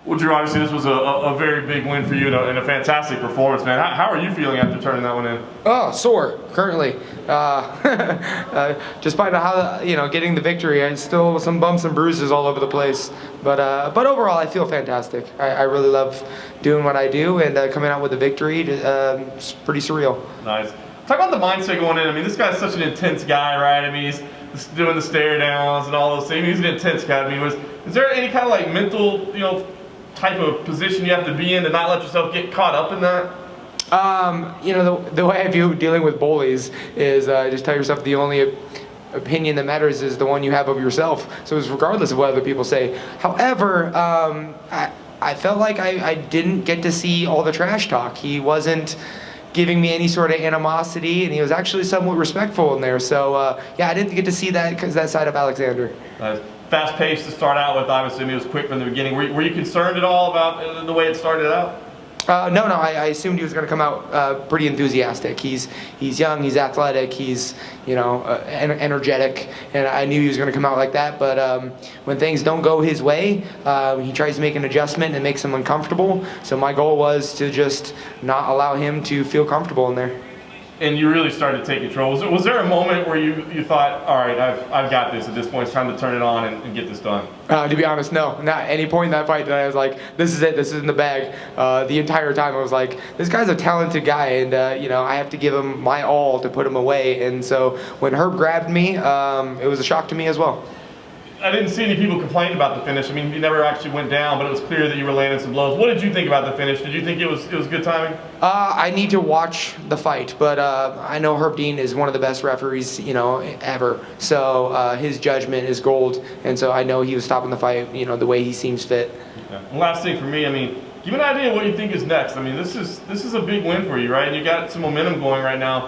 Well, Drew, obviously this was a very big win for you and a fantastic performance, man. How are you feeling after turning that one in? Oh, sore currently. Despite how getting the victory, I still some bumps and bruises all over the place. But overall, I feel fantastic. I really love doing what I do, and coming out with a victory, it's pretty surreal. Nice. Talk about the mindset going in. I mean, this guy's such an intense guy, right? I mean, he's doing the stare downs and all those things. He's an intense guy. I mean, is there any kind of like mental, type of position you have to be in to not let yourself get caught up in that? The way I view dealing with bullies is just tell yourself the only opinion that matters is the one you have of yourself. So it's regardless of what other people say. However, I felt like I didn't get to see all the trash talk. He wasn't giving me any sort of animosity, and he was actually somewhat respectful in there. So I didn't get to see that side of Alexander. Nice. Fast pace to start out with, obviously. I mean, it was quick from the beginning. Were you concerned at all about the way it started out? No. I assumed he was going to come out pretty enthusiastic. He's young, he's athletic, he's energetic, and I knew he was going to come out like that. But when things don't go his way, he tries to make an adjustment and makes him uncomfortable. So my goal was to just not allow him to feel comfortable in there. And you really started to take control. Was there a moment where you thought, all right, I've got this at this point, it's time to turn it on and get this done? To be honest, no. Not at any point in that fight that I was like, this is it, this is in the bag. The entire time I was like, this guy's a talented guy, and I have to give him my all to put him away. And so when Herb grabbed me, it was a shock to me as well. I didn't see any people complain about the finish. I mean, you never actually went down, but it was clear that you were landing some blows. What did you think about the finish? Did you think it was good timing? I need to watch the fight, but I know Herb Dean is one of the best referees, ever. So his judgment is gold, and so I know he was stopping the fight, the way he seems fit. Okay. And last thing for me, I mean, give me an idea of what you think is next. I mean, this is a big win for you, right? You got some momentum going right now.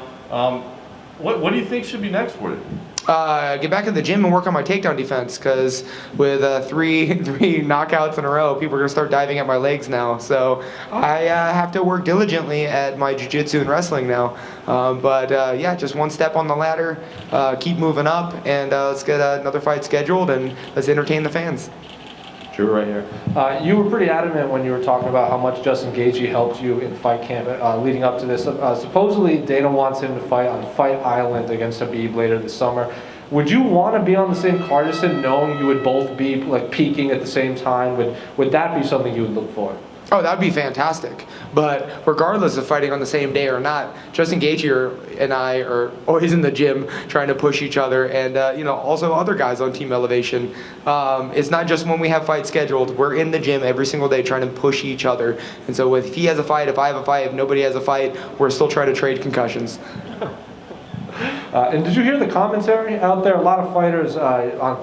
What do you think should be next for you? Get back in the gym and work on my takedown defense, because with three knockouts in a row, people are going to start diving at my legs now. So I have to work diligently at my jiu-jitsu and wrestling now. Just one step on the ladder, keep moving up, and let's get another fight scheduled, and let's entertain the fans. Drew, right here. You were pretty adamant when you were talking about how much Justin Gaethje helped you in fight camp leading up to this. Supposedly, Dana wants him to fight on Fight Island against Khabib later this summer. Would you want to be on the same card as him, knowing you would both be peaking at the same time? Would that be something you would look for? Oh, that would be fantastic. But regardless of fighting on the same day or not, Justin Gaethje and I are always in the gym trying to push each other, and also other guys on Team Elevation. It's not just when we have fights scheduled. We're in the gym every single day trying to push each other. And so if he has a fight, if I have a fight, if nobody has a fight, we're still trying to trade concussions. And did you hear the commentary out there? A lot of fighters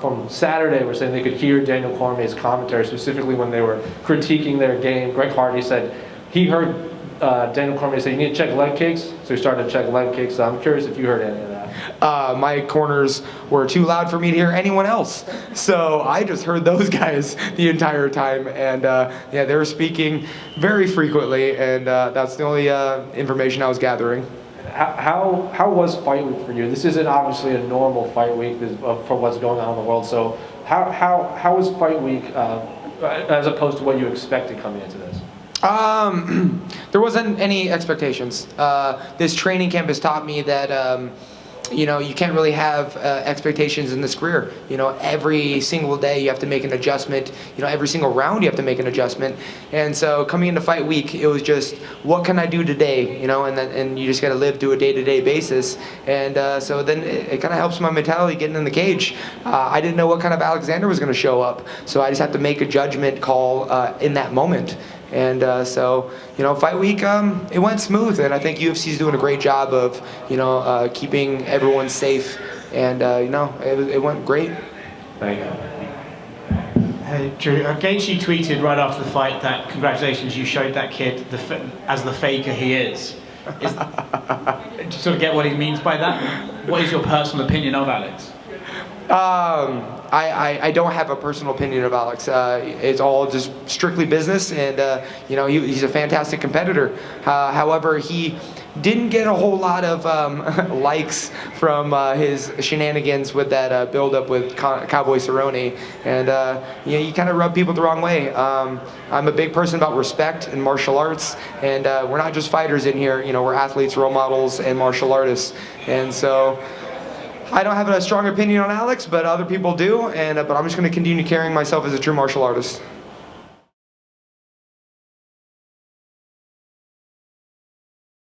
from Saturday were saying they could hear Daniel Cormier's commentary, specifically when they were critiquing their game. Greg Hardy said he heard Daniel Cormier say, you need to check leg kicks, so he started to check leg kicks. So I'm curious if you heard any of that. My corners were too loud for me to hear anyone else. So I just heard those guys the entire time. And they were speaking very frequently, and that's the only information I was gathering. How was fight week for you? This isn't obviously a normal fight week for what's going on in the world. So how was fight week as opposed to what you expected coming into this? There wasn't any expectations. This training camp has taught me that you can't really have expectations in this career. Every single day you have to make an adjustment. Every single round you have to make an adjustment. And so coming into fight week, it was just, what can I do today? And you just got to live to a day-to-day basis. And so then it kind of helps my mentality getting in the cage. I didn't know what kind of Alexander was going to show up, so I just have to make a judgment call in that moment. And fight week, it went smooth, and I think UFC's doing a great job of, keeping everyone safe, and it went great. Thank you. Hey, Drew, Gaethje tweeted right after the fight that congratulations, you showed that kid as the faker he is. Do you sort of get what he means by that? What is your personal opinion of Alex? I don't have a personal opinion of Alex. It's all just strictly business, and he's a fantastic competitor. However, he didn't get a whole lot of likes from his shenanigans with that build-up with Cowboy Cerrone, and you kind of rub people the wrong way. I'm a big person about respect and martial arts, and we're not just fighters in here. We're athletes, role models, and martial artists, and so. I don't have a strong opinion on Alex, but other people do, but I'm just going to continue carrying myself as a true martial artist.